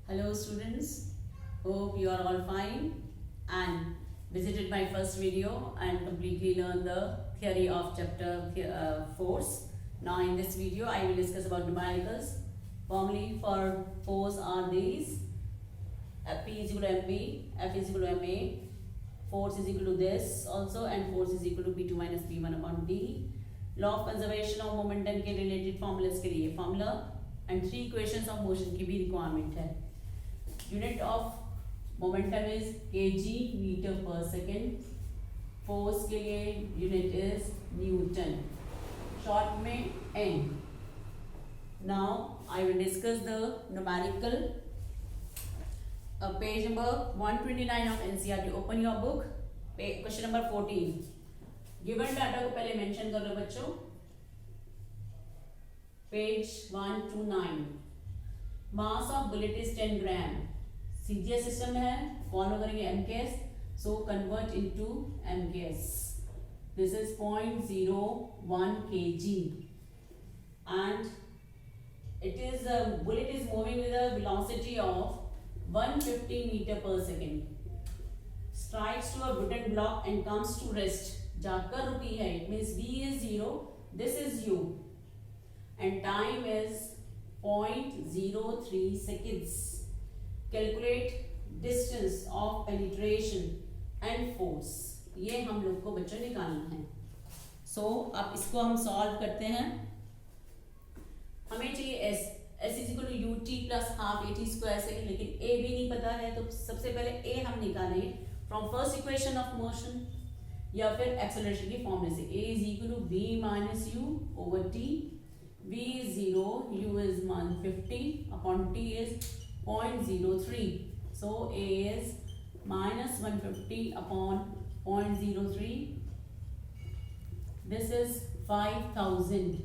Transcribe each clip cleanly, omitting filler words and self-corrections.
Hello students, hope you are all fine and visited my first video and completely learned the theory of chapter force. Now in this video I will discuss about numericals. Formally for force are these: P is equal to mv, F is equal to ma, force is equal to this also, and force is equal to P2 minus P1 upon D. Law of conservation of momentum के related formulas के लिए formula and 3 equations of motion की भी requirement है. Unit of momentum is kg meter per second. Force के लिए unit is Newton. Short में N. Now I will discuss the numerical. Page number 129 of NCERT. Open your book. Question number 14. Given data को पहले mention कर लो बच्चों. Page 129. Mass of bullet is 10 gram. CGS system है. Follow करेंगे MKS. So convert into MKS. This is 0.01 kg. And it is bullet is moving with a velocity of 150 meter per second. Strikes to a wooden block and comes to rest. जाकर रुकी है. It means V is 0. This is U. And time is 0.03 seconds. Calculate distance of penetration and force. ये हम लोग को बच्चों निकालना है. So अब इसको हम सॉल्व करते हैं. हमें चाहिए S. S is equal to u t plus half a t square से, लेकिन A भी नहीं पता है, तो सबसे पहले A हम निकालेंगे from first equation of motion या फिर एक्सेलरेशन की फॉर्मूले से. A is equal to v minus u over t. V is 0, U is 150 upon T is 0.03. So A is minus 150 upon 0.03. This is 5000.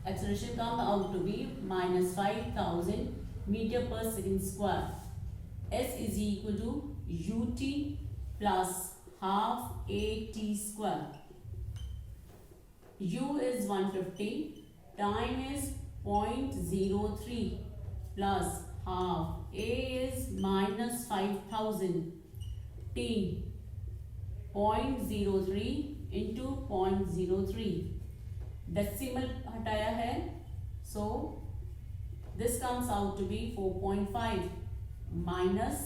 Acceleration comes out to be minus 5000 meter per second square. S is equal to ut plus half at square. U is 150. Time is 0.03 plus half. A is minus 5000. T 0.03 into 0.03. Decimal हटाया है. So this comes out to be 4.5 minus,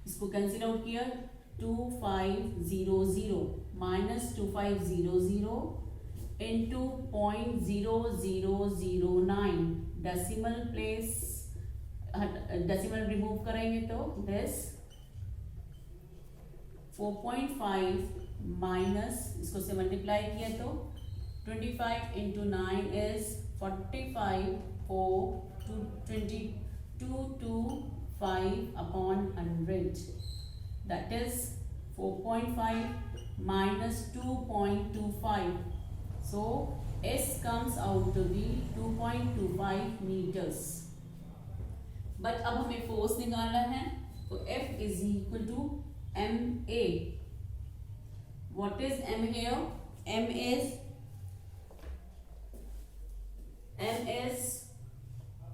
इसको cancel out किया, 2500 minus 2500 into 0.0009. decimal place decimal remove करेंगे तो this 4.5 minus, इसको से multiply किया तो 25 into 9 is 45, 4 to 2225 upon 100. That is 4.5 minus 2.25. So S comes out to be 2.25 meters. But अब हमें force निकालना है, तो F is equal to ma. What is m here? M is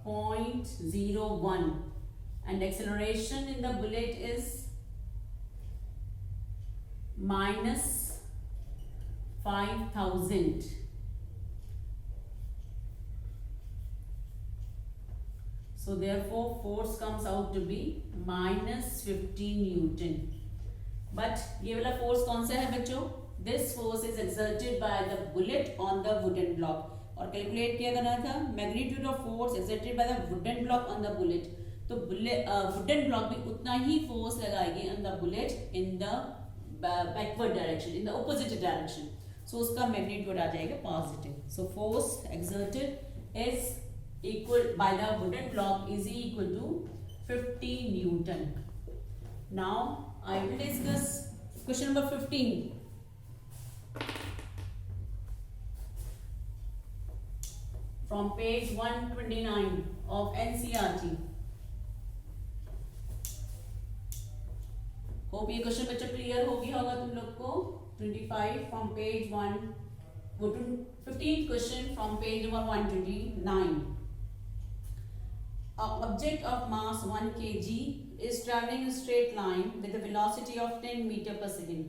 0.01 and acceleration in the bullet is minus 5000. So therefore force comes out to be minus 50 Newton. But ये वाला force कौन सा है बच्चों? This force is exerted by the bullet on the wooden block. और calculate किया करना था magnitude of force exerted by the wooden block on the bullet. तो वुडन ब्लॉक भी उतना ही फोर्स लगाएगी on the bullet in the backward direction, in the opposite direction. So उसका मैग्नीट्यूड आ जाएगा positive. So force exerted is equal by the wooden block is equal to 50 newton. Now I will discuss question number 15. From page 129 of NCERT. Hope ये question बच्चों clear हो गया होगा तुम लोग को. 25 from page 1. Go to 15th question from page number 129. object of mass 1 kg is traveling in a straight line with a velocity of 10 meter per second.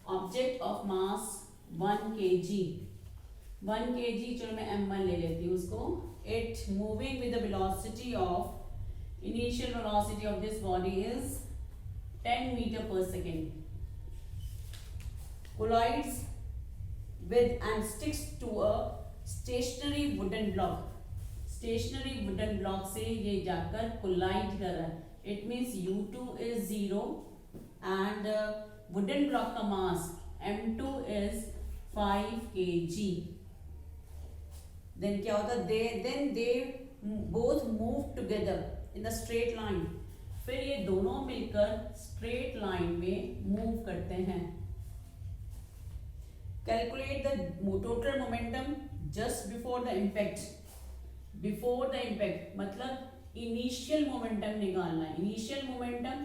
Object of mass 1 kg, 1 kg, चलो मैं m1 ले लेती हूँ उसको. It moving with the velocity of, initial velocity of this body is 10 meter per second. Collides with and sticks to a stationary wooden block. Stationary wooden block से ये जाकर collide कर रहा है. It means U2 is 0 and wooden block का mass M2 is 5 kg. Then क्या होता है? They both move together in the straight line. फिर ये दोनों मिलकर straight line में move करते हैं. Calculate the total momentum just before the impact. Before the impact मतलब initial momentum निकालना है. Initial momentum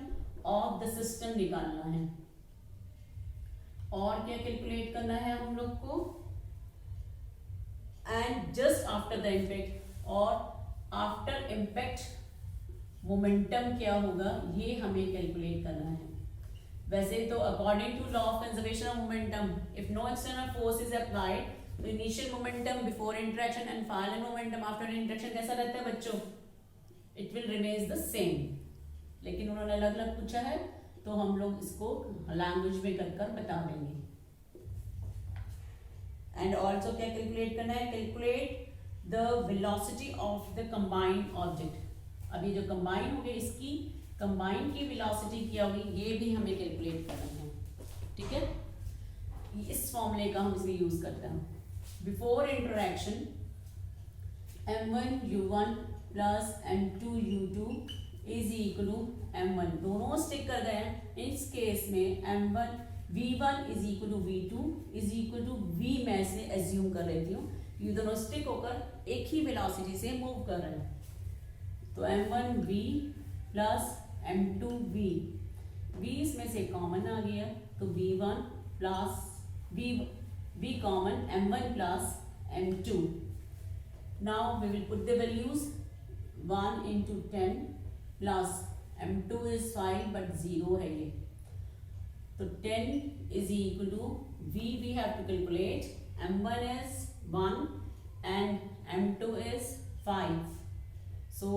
of the system निकालना है. और क्या कैलकुलेट करना है हम लोग को? And just after the impact और after impact momentum क्या होगा ये हमें कैलकुलेट करना है. वैसे तो according to law of conservation of momentum, if no external force is applied, तो initial momentum before interaction and final momentum after interaction कैसा रहता है बच्चों? It will remains the same. लेकिन उन्होंने अलग अलग पूछा है तो हम लोग इसको लैंग्वेज में कर बता देंगे. एंड ऑल्सो क्या कैलकुलेट करना है? Calculate the velocity of the combined object. अभी जो कंबाइन हो गए इसकी कंबाइन की वेलोसिटी क्या होगी ये भी हमें कैलकुलेट करना है. ठीक है, इस फॉर्मूले का हम इसमें यूज करते हैं. Before interaction m1 u1 plus m2 u2 is equal to m1. दोनों स्टिक कर गए हैं. इस केस में m1 v1 is equal to v2 is equal to v मैं से एज्यूम कर लेती हूँ. ये दोनों स्टिक होकर एक ही वेलोसिटी से मूव कर रहे हैं. तो m1 v plus m2 v, v इसमें से कॉमन आ गया तो v1 plus v common m1 plus m2. Now we will put the values. 1 into 10 plus m2 is 5 but 0 है ये. तो 10 is equal to v we have to calculate. m1 is 1 and m2 is 5. So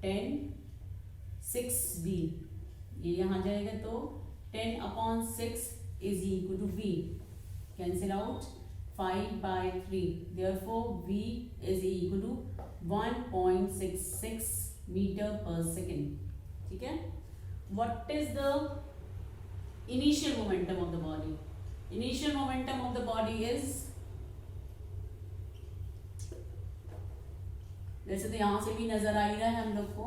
10 6v ये यहाँ जाएगा तो 10 upon 6 is equal to v. Cancel out 5 by 3. Therefore v is equal to 1.66 meter per second. ठीक है. What is the initial momentum of the body? Initial momentum of the body is, वैसे तो यहाँ से भी नजर आ ही रहा है हम लोग को.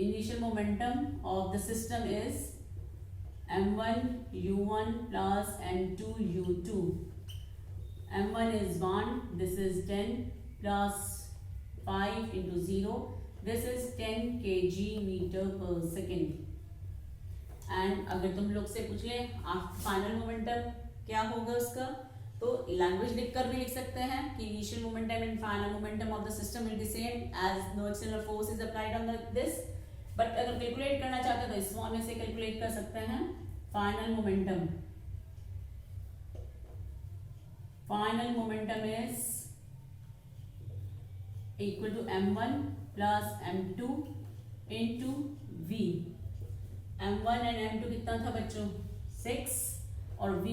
Initial momentum of the system is m1 u1 plus m2 u2. m1 is 1, this is 10 plus 5 into 0, this is 10 kg meter per second. And अगर तुम लोग से पूछ ले फाइनल मोमेंटम क्या होगा उसका तो लैंग्वेज लिखकर भी लिख सकते हैं कि initial momentum and final momentum of the system will be same as no external force is applied on this. But अगर कैलकुलेट करना चाहते हैं तो इस फॉर्म में से कैलकुलेट कर सकते हैं. Final momentum is equal to m1 plus m2 into v. m1 and m2 कितना था बच्चों? 6 और v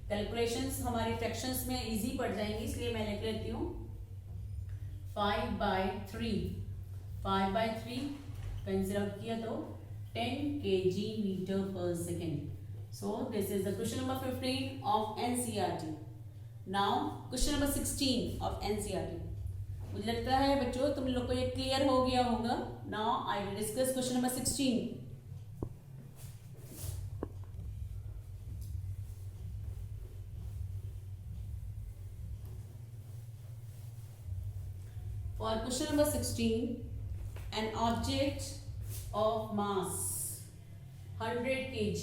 कैलकुलेशंस हमारी फ्रैक्शंस में इजी पड़ जाएंगी इसलिए मैं लिख लेती हूँ 5/3. 5/3 कैंसिल आउट किया तो 10 kg meter per second. So this is the question number 15 of NCERT. Now question number 16 of NCERT. मुझे लगता है बच्चों तुम लोग को ये क्लियर हो गया होगा. Now I will discuss question number 16. For question number 16, an object of mass 100 kg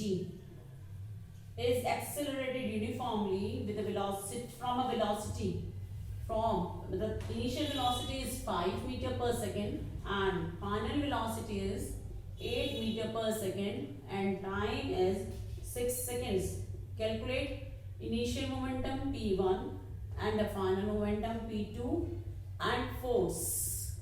is accelerated uniformly with a velocity from the initial velocity is 5 meter per second and final velocity is 8 meter per second and time is 6 seconds. Calculate initial momentum P1 and the final momentum P2 and force.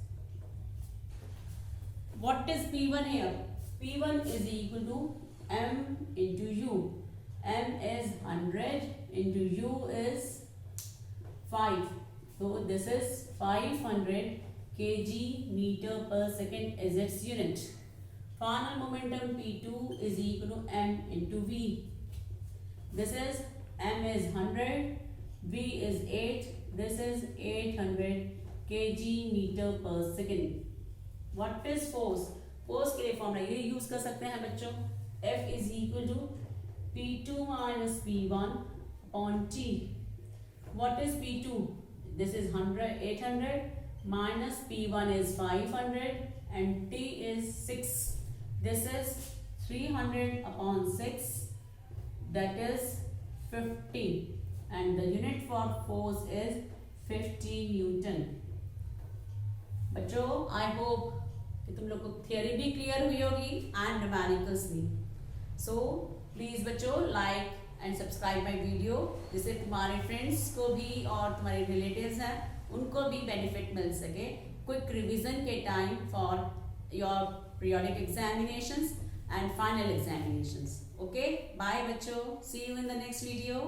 What is P1 here? P1 is equal to M into U. M is 100 into U is 5. So this is 500 kg meter per second is its unit. Final momentum P2 is equal to M into V. This is M is 100, V is 8, this is 800 kg meter per second. What is force? Force के लिए formula ये use कर सकते हैं बच्चों. F is equal to P2 minus P1 upon T. What is P2? This is 800 minus P1 is 500 and T is 6. This is 300 upon 6, that is 50, and the unit for force is 50 Newton. बच्चों I hope कि तुम लोग को theory भी clear हुई होगी and numericals भी. So please बच्चों like and subscribe my video, जिससे तुम्हारे फ्रेंड्स को भी और तुम्हारे रिलेटिव्स हैं उनको भी बेनिफिट मिल सके क्विक रिवीजन के time for your periodic examinations and final examinations. Okay, bye बच्चों, see you in the next video.